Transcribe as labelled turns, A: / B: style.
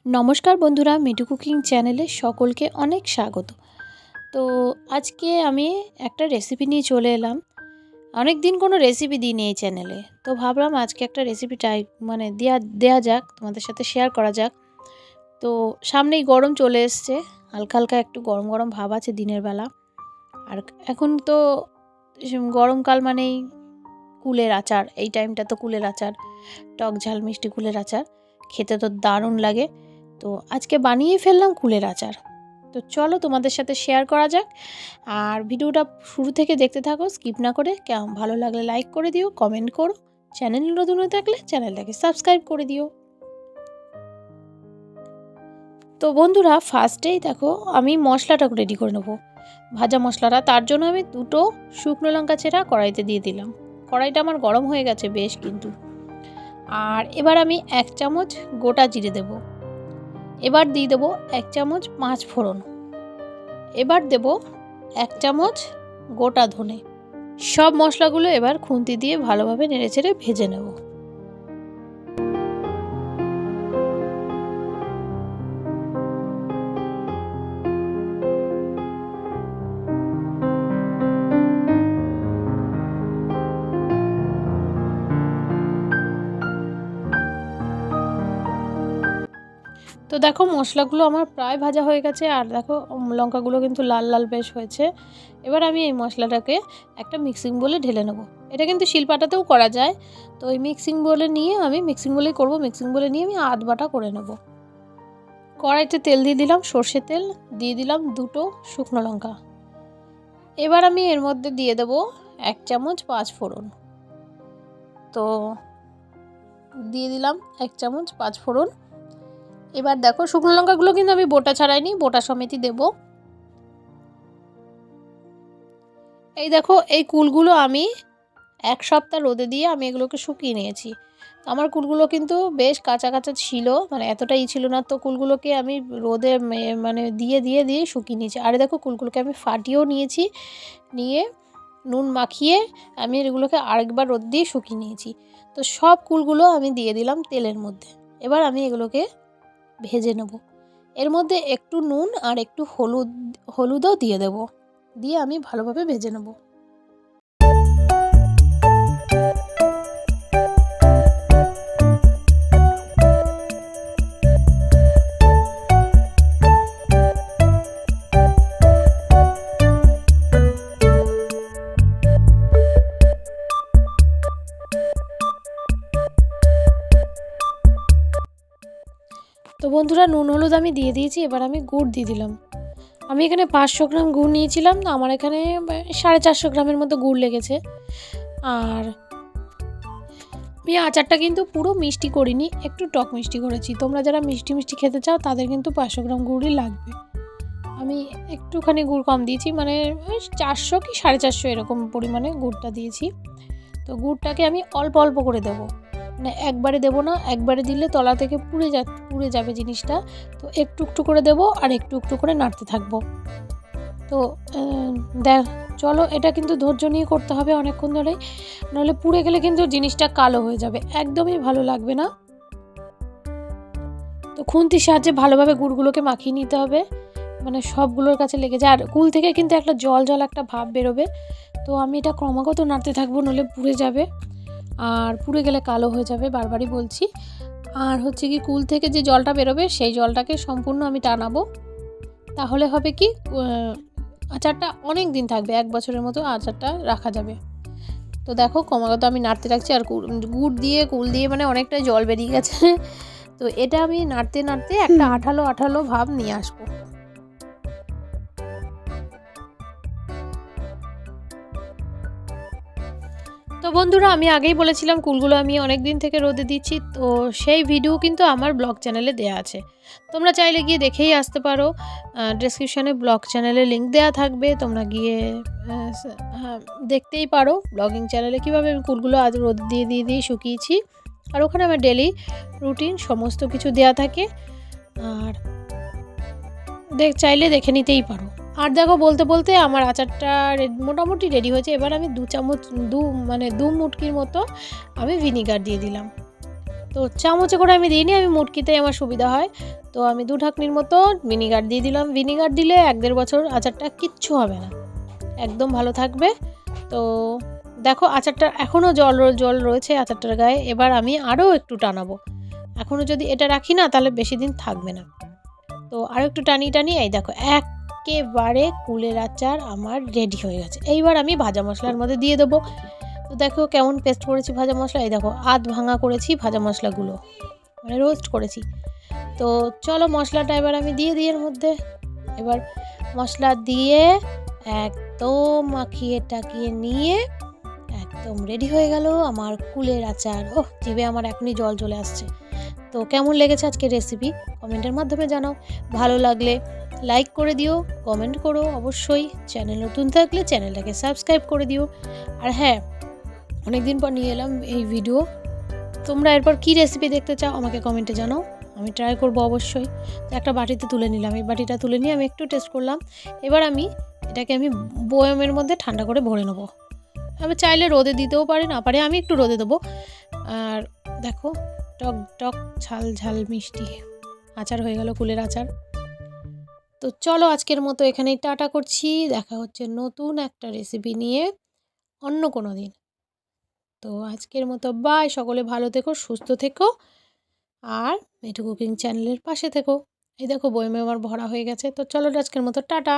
A: নমস্কার বন্ধুরা, মিঠু কুকিং চ্যানেলে সকলকে অনেক স্বাগত। তো আজকে আমি একটা রেসিপি নিয়ে চলে এলাম। অনেক দিন কোনো রেসিপি দিইনি এই চ্যানেলে, তো ভাবলাম আজকে একটা রেসিপি দেয়া যাক, তোমাদের সাথে শেয়ার করা যাক। তো সামনেই গরম চলে এসছে, হালকা হালকা একটু গরম গরম ভাব আছে দিনের বেলা। আর এখন তো গরমকাল মানেই কুলের আচার, এই টাইমটা তো কুলের আচার, টক ঝাল মিষ্টি কুলের আচার খেতে তো দারুণ লাগে। তো আজকে বানিয়ে ফেললাম কুলের আচার। তো চলো তোমাদের সাথে শেয়ার করা যাক, আর ভিডিওটা শুরু থেকে দেখতে থাকো, স্কিপ না করে। কেমন ভালো লাগলে লাইক করে দিও, কমেন্ট করো, চ্যানেল নতুন হয়ে থাকলে চ্যানেলটাকে সাবস্ক্রাইব করে দিও। তো বন্ধুরা, ফার্স্টেই দেখো আমি মশলাটা রেডি করে নেবো, ভাজা মশলাটা। তার জন্য আমি 2টো শুকনো লঙ্কা চেরা কড়াইতে দিয়ে দিলাম। কড়াইটা আমার গরম হয়ে গেছে বেশ কিন্তু। আর এবার আমি 1 চামচ গোটা জিরে দেব। এবার দিয়ে দেবো 1 চামচ 5 ফোড়ন। এবার দেব 1 চামচ গোটা ধনে। সব মশলাগুলো এবার খুন্তি দিয়ে ভালোভাবে নেড়েচেড়ে ভেজে নেব। তো দেখো মশলাগুলো আমার প্রায় ভাজা হয়ে গেছে, আর দেখো লঙ্কাগুলো কিন্তু লাল লাল বেশ হয়েছে। এবার আমি এই মশলাটাকে একটা মিক্সিং বোলে ঢেলে নেব। এটা কিন্তু শিলপাটাতেও করা যায়, তো এই মিক্সিং বোলে নিয়ে আমি মিক্সিং বোলেই করব। মিক্সিং বোলে নিয়ে আমি আধ বাটা করে নেব। কড়াইতে তেল দিয়ে দিলাম, সর্ষের তেল দিয়ে দিলাম, 2টো শুকনো লঙ্কা। এবার আমি এর মধ্যে দিয়ে দেব 1 চামচ 5 ফোড়ন। তো দিয়ে দিলাম 1 চামচ 5 ফোড়ন। এবার দেখো শুকনো লঙ্কাগুলো কিন্তু আমি বোটা ছাড়াইনি, বোটা সমেতই দেব। এই দেখো এই কুলগুলো আমি 1 সপ্তাহ রোদে দিয়ে আমি এগুলোকে শুকিয়ে নিয়েছি। আমার কুলগুলো কিন্তু বেশ কাঁচা কাঁচা ছিল, মানে এতটাই ছিল না। তো কুলগুলোকে আমি রোদে মানে দিয়ে শুকিয়ে নিয়েছি। আর দেখো কুলগুলোকে আমি ফাটিয়েও নিয়েছি, নিয়ে নুন মাখিয়ে আমি এগুলোকে আরেকবার রোদ দিয়ে শুকিয়ে নিয়েছি। তো সব কুলগুলো আমি দিয়ে দিলাম তেলের মধ্যে। এবার আমি এগুলোকে ভেজে নেব। এর মধ্যে একটু নুন আর একটু হলুদও দিয়ে দেব, দিয়ে আমি ভালোভাবে ভেজে নেব। তো বন্ধুরা, নুন হলুদ আমি দিয়ে দিয়েছি। এবার আমি গুড় দিয়ে দিলাম। আমি এখানে 500 গ্রাম গুড় নিয়েছিলাম, তো আমার এখানে 450 গ্রামের মতো গুড় লেগেছে। আর আমি আচারটা কিন্তু পুরো মিষ্টি করিনি, একটু টক মিষ্টি করেছি। তোমরা যারা মিষ্টি মিষ্টি খেতে চাও তাদের কিন্তু 500 গ্রাম গুড়ই লাগবে। আমি একটুখানি গুড় কম দিয়েছি, মানে 400 কি 450 এরকম পরিমাণে গুড়টা দিয়েছি। তো গুড়টাকে আমি অল্প অল্প করে দেবো, মানে একবারে দেবো না, একবারে দিলে তলা থেকে পুড়ে যাবে জিনিসটা। তো একটু একটু করে দেবো আর একটু একটু করে নাড়তে থাকবো। তো চলো, এটা কিন্তু ধৈর্য নিয়ে করতে হবে অনেকক্ষণ ধরে, নাহলে পুড়ে গেলে কিন্তু জিনিসটা কালো হয়ে যাবে, একদমই ভালো লাগবে না। তো খুন্তির সাহায্যে ভালোভাবে গুড়গুলোকে মাখিয়ে নিতে হবে, মানে সবগুলোর কাছে লেগে যায়। আর কুল থেকে কিন্তু একটা জল জল একটা ভাব বেরোবে। তো আমি এটা ক্রমাগত নাড়তে থাকবো, নইলে পুড়ে যাবে, আর পুড়ে গেলে কালো হয়ে যাবে, বারবারই বলছি। আর হচ্ছে কি, কুল থেকে যে জলটা বেরোবে সেই জলটাকে সম্পূর্ণ আমি টানাবো। তাহলে হবে কি, আচারটা অনেক দিন থাকবে, 1 বছরের মতো আচারটা রাখা যাবে। তো দেখো ক্রমাগত আমি নাড়তে রাখছি, আর কুল দিয়ে মানে অনেকটা জল বেরিয়ে গেছে। তো এটা আমি নাড়তে নাড়তে একটা আঠালো আঠালো ভাব নিয়ে আসবো। তো বন্ধুরা, আমি আগেই বলেছিলাম কুলগুলো আমি অনেক দিন থেকে রোদে দিচ্ছি, তো সেই ভিডিও কিন্তু আমার ব্লগ চ্যানেলে দেয়া আছে। তোমরা চাইলে গিয়ে দেখেই আসতে পারো। ডেসক্রিপশানে ব্লগ চ্যানেলের লিঙ্ক দেওয়া থাকবে, তোমরা গিয়ে দেখতেই পারো ব্লগিং চ্যানেলে কীভাবে আমি কুলগুলো আজ রোদ দিয়ে শুকিয়েছি। আর ওখানে আমার ডেলি রুটিন সমস্ত কিছু দেয়া থাকে, আর চাইলে দেখে নিতেই পারো। আর দেখো বলতে বলতে আমার আচারটা মোটামুটি রেডি হয়েছে। এবার আমি 2 চামচ 2 মুটকির মতো আমি ভিনিগার দিয়ে দিলাম। তো চামচে করে আমি দিইনি, আমি মুটকিতে আমার সুবিধা হয়। তো আমি 2 ঢাকনির মতো ভিনিগার দিয়ে দিলাম। ভিনিগার দিলে 1-1.5 বছর আচারটা কিচ্ছু হবে না, একদম ভালো থাকবে। তো দেখো আচারটা এখনও জল রয়েছে আচারটার গায়ে। এবার আমি আরও একটু টানাবো। এখনও যদি এটা রাখি না তাহলে বেশি দিন থাকবে না। তো আরও একটু টানিয়ে এই দেখো একেবারে কুলের আচার আমার রেডি হয়ে গেছে। এইবার আমি ভাজা মশলার মধ্যে দিয়ে দেবো। তো দেখো কেমন পেস্ট করেছি ভাজা মশলা, এই দেখো আধ ভাঙা করেছি ভাজা মশলাগুলো, মানে রোস্ট করেছি। তো চলো মশলাটা এবার আমি দিয়ে দিই এর মধ্যে। এবার মশলা দিয়ে একদম মাখিয়ে টাকিয়ে নিয়ে একদম রেডি হয়ে গেল আমার কুলের আচার। ওহ, জিভে আমার এখনই জল চলে আসছে। তো কেমন লেগেছে আজকের রেসিপি কমেন্টের মাধ্যমে জানাও। ভালো লাগলে লাইক করে দিও, কমেন্ট করো অবশ্যই। চ্যানেল নতুন থাকলে চ্যানেলটাকে সাবস্ক্রাইব করে দিও। আর হ্যাঁ, অনেকদিন পর নিয়ে এলাম এই ভিডিও। তোমরা এরপর কী রেসিপি দেখতে চাও আমাকে কমেন্টে জানাও, আমি ট্রাই করবো অবশ্যই। তো একটা বাটিতে তুলে নিলাম, এই বাটিটা তুলে নিয়ে আমি একটু টেস্ট করলাম। এবার এটাকে আমি বয়ামের মধ্যে ঠান্ডা করে ভরে নেবো। আমি চাইলে রোদে দিতেও পারি, না পারে আমি একটু রোদে দেবো। আর দেখো টক টক ঝাল ঝাল মিষ্টি আচার হয়ে গেল, কুলের আচার। তো চলো আজকের মতো এখানেই টাটা করছি, দেখা হচ্ছে নতুন একটা রেসিপি নিয়ে অন্য কোনো দিন। তো আজকের মতো বাই, সকলে ভালো থেকো, সুস্থ থেকো, আর মেঠু কুকিং চ্যানেলের পাশে থেকো। এই দেখো বয়মে আমার ভরা হয়ে গেছে। তো চলো আজকের মতো টাটা।